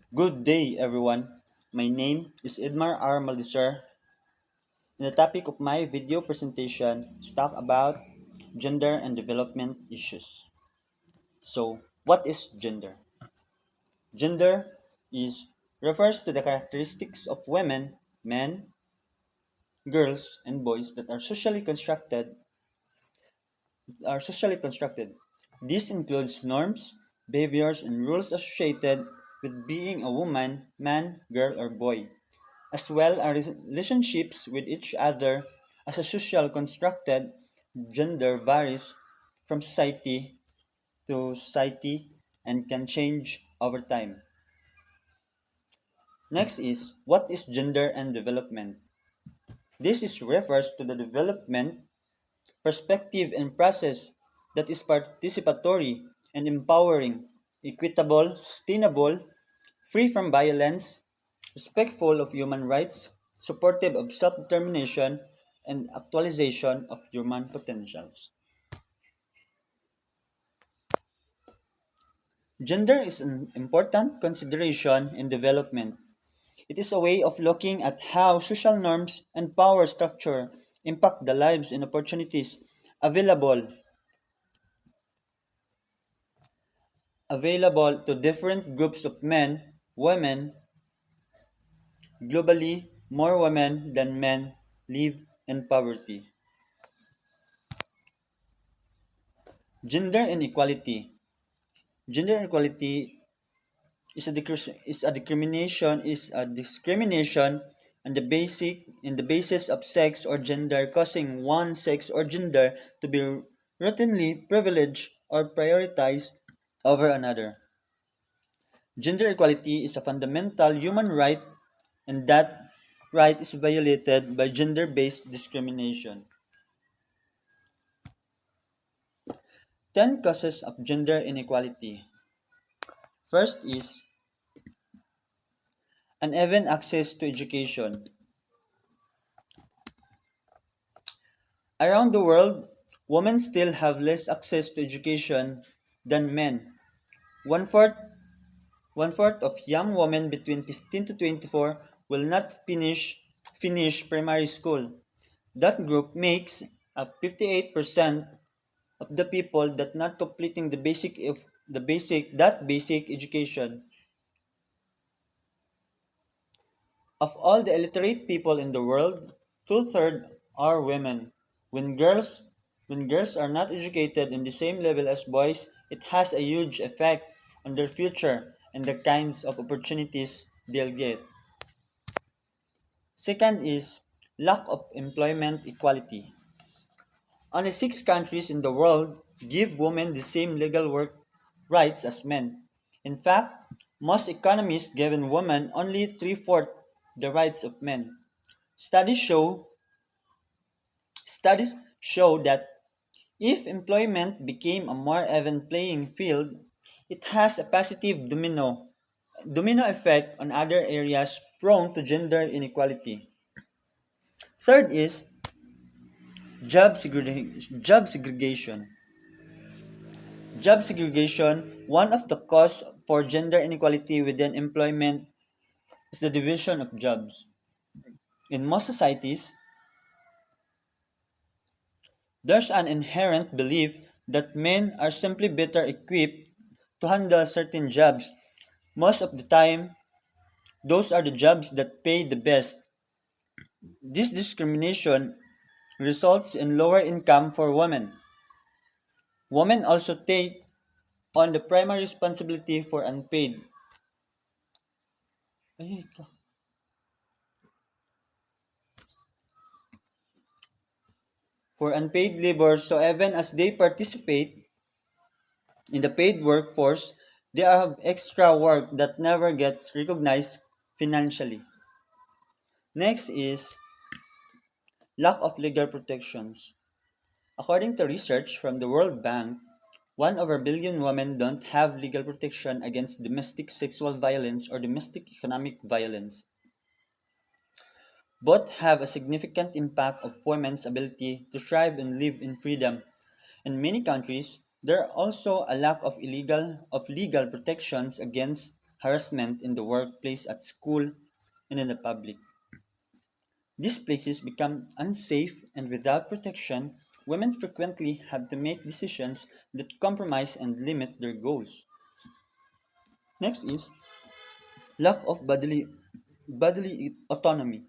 Good day, everyone. My name is Edmar R. Maldisar, and the topic of my video presentation is talk about gender and development issues. So, what is gender? Gender is refers to the characteristics of women, men, girls, and boys that are socially constructed. This includes norms, behaviors, and rules associated with being a woman, man, girl, or boy, as well as relationships with each other as a social constructed. Gender varies from society to society and can change over time. Next is what is gender and development? This is refers to the development perspective and process that is participatory and empowering, equitable, sustainable, free from violence, respectful of human rights, supportive of self determination, and actualization of human potentials. Gender is an important consideration in development. It is a way of looking at how social norms and power structure impact the lives and opportunities available available to different groups of men, women. Globally, more women than men live in poverty. Gender inequality. Gender inequality is a discrimination on the basis of sex or gender, causing one sex or gender to be routinely privileged or prioritized over another. Gender equality is a fundamental human right, and that right is violated by gender-based discrimination. 10 causes of gender inequality. First is uneven access to education. Around the world, women still have less access to education than men. One fourth, one fourth of young women between 15 to 24 will not finish primary school. That group makes up 58% of the people that not completing the basic education. Of all the illiterate people in the world, two-thirds are women. When girls when girls are not educated in the same level as boys, it has a huge effect on their future and the kinds of opportunities they'll get. Second is lack of employment equality. Only six countries in the world give women the same legal work rights as men. In fact, most economies give women only three-fourths the rights of men. Studies show Studies show that if employment became a more even playing field, it has a positive domino effect on other areas prone to gender inequality. Third is job segregation. Job segregation, one of the cause for gender inequality within employment is the division of jobs. In most societies, there's an inherent belief that men are simply better equipped to handle certain jobs. Most of the time, those are the jobs that pay the best. This discrimination results in lower income for women. Women also take on the primary responsibility Ay, unpaid labor, so even as they participate in the paid workforce, they have extra work that never gets recognized financially. Next is lack of legal protections. According to research from the World Bank, 1/billion women don't have legal protection against domestic sexual violence or domestic economic violence. Both have a significant impact on women's ability to thrive and live in freedom. In many countries, there are also a lack of legal protections against harassment in the workplace, at school, and in the public. These places become unsafe, and without protection, women frequently have to make decisions that compromise and limit their goals. Next is lack of bodily autonomy.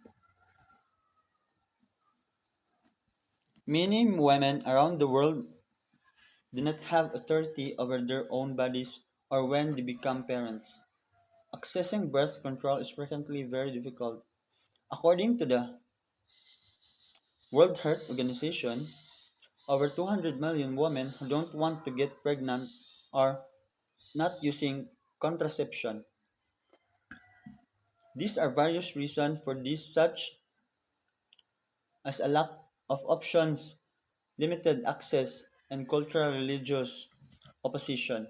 Many women around the world do not have authority over their own bodies or when they become parents. Accessing birth control is frequently very difficult. According to the World Health Organization, over 200 million women who don't want to get pregnant are not using contraception. These are various reasons for this, such as a lack of options, limited access, and cultural religious opposition.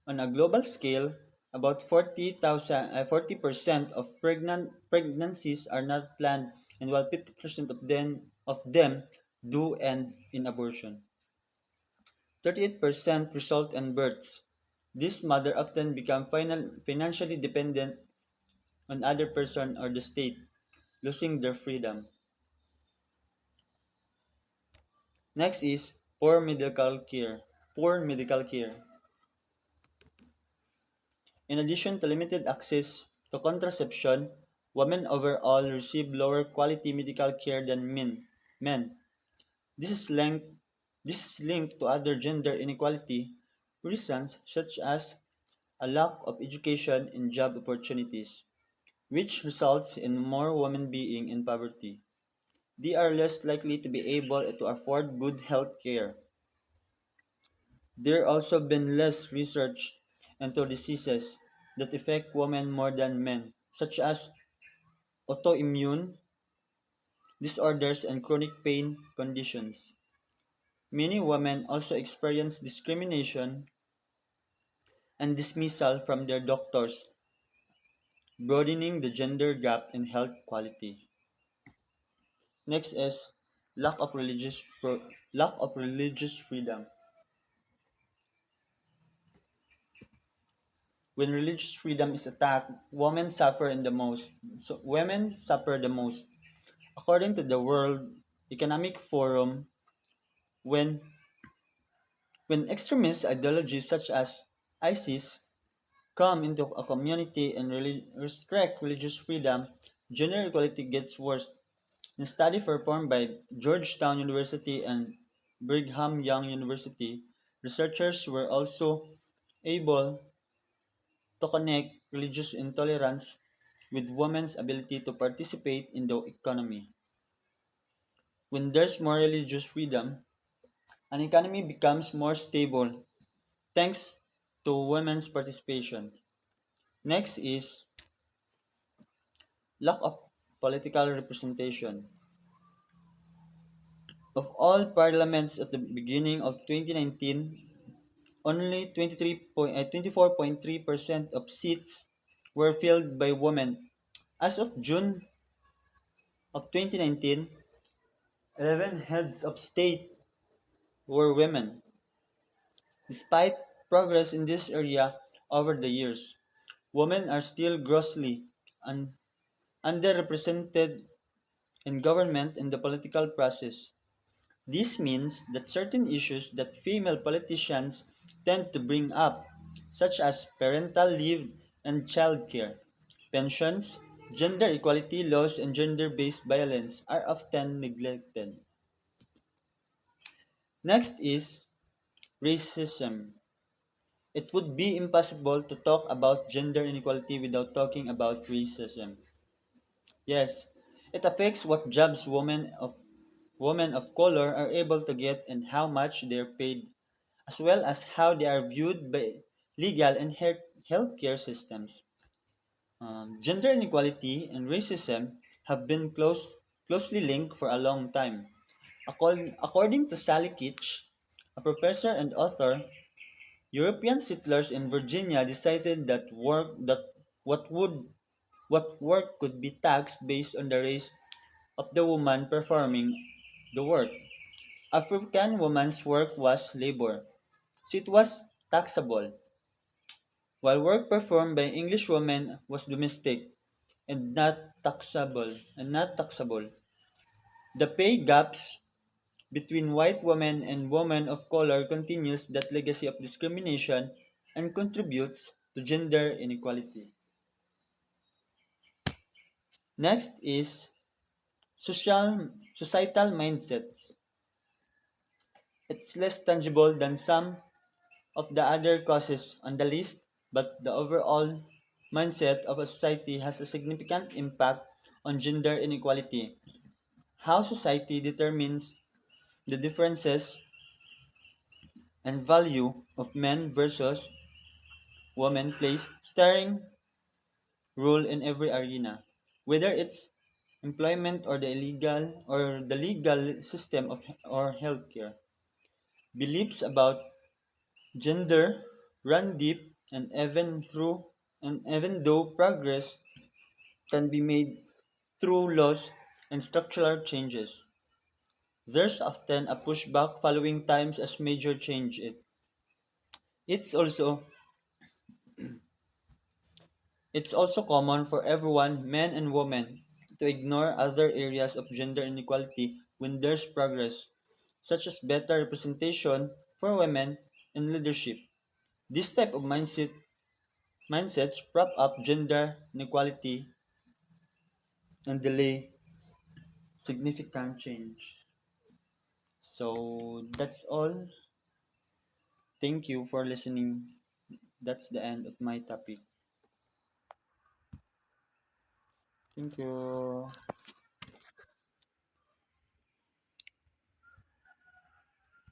On a global scale, about 40% of pregnancies are not planned, and while 50% of them do end in abortion. 38% result in births. This mother often become financially dependent on other person or the state, losing their freedom. Next is poor medical care. Poor medical care. In addition to limited access to contraception, women overall receive lower quality medical care than men. This is linked this is linked to other gender inequality reasons such as a lack of education and job opportunities, which results in more women being in poverty. They are less likely to be able to afford good health care. There also been less research into diseases that affect women more than men, such as autoimmune disorders and chronic pain conditions. Many women also experience discrimination and dismissal from their doctors, broadening the gender gap in health quality. Next is lack of religious freedom. When religious freedom is attacked, women suffer the most. According to the World Economic Forum, when when extremist ideologies such as ISIS come into a community and restrict religious freedom, gender equality gets worse. In a study performed by Georgetown University and Brigham Young University, researchers were also able to connect religious intolerance with women's ability to participate in the economy. When there's more religious freedom, an economy becomes more stable thanks to women's participation. Next is lack of political representation. Of all parliaments at the beginning of 2019, only 24.3% of seats were filled by women. As of June of 2019, 11 heads of state were women. Despite progress in this area over the years, women are still grossly un- underrepresented in government and the political process. This means that certain issues that female politicians tend to bring up, such as parental leave and childcare, pensions, gender equality laws, and gender based violence, are often neglected. Next is racism. It would be impossible to talk about gender inequality without talking about racism. Yes, it affects what jobs women of color are able to get and how much they are paid, as well as how they are viewed by legal and healthcare systems. Gender inequality and racism have been closely linked for a long time. According to Sally Kitch, a professor and author, European settlers in Virginia decided that what would what work could be taxed based on the race of the woman performing the work. African woman's work was labor, so it was taxable. while work performed by English women was domestic and not taxable. The pay gaps between white women and women of color continues that legacy of discrimination and contributes to gender inequality. Next is societal mindsets. It's less tangible than some of the other causes on the list, but the overall mindset of a society has a significant impact on gender inequality. How society determines the differences and value of men versus women plays staring role in every arena, whether it's employment or the legal system of or healthcare. Beliefs about gender run deep, and even though progress can be made through laws and structural changes, there's often a pushback following times as major change it. It's also it's also common for everyone, men and women, to ignore other areas of gender inequality when there's progress, such as better representation for women in leadership. This type of mindsets prop up gender inequality and delay significant change. So that's all. Thank you for listening. That's the end of my topic. Thank you.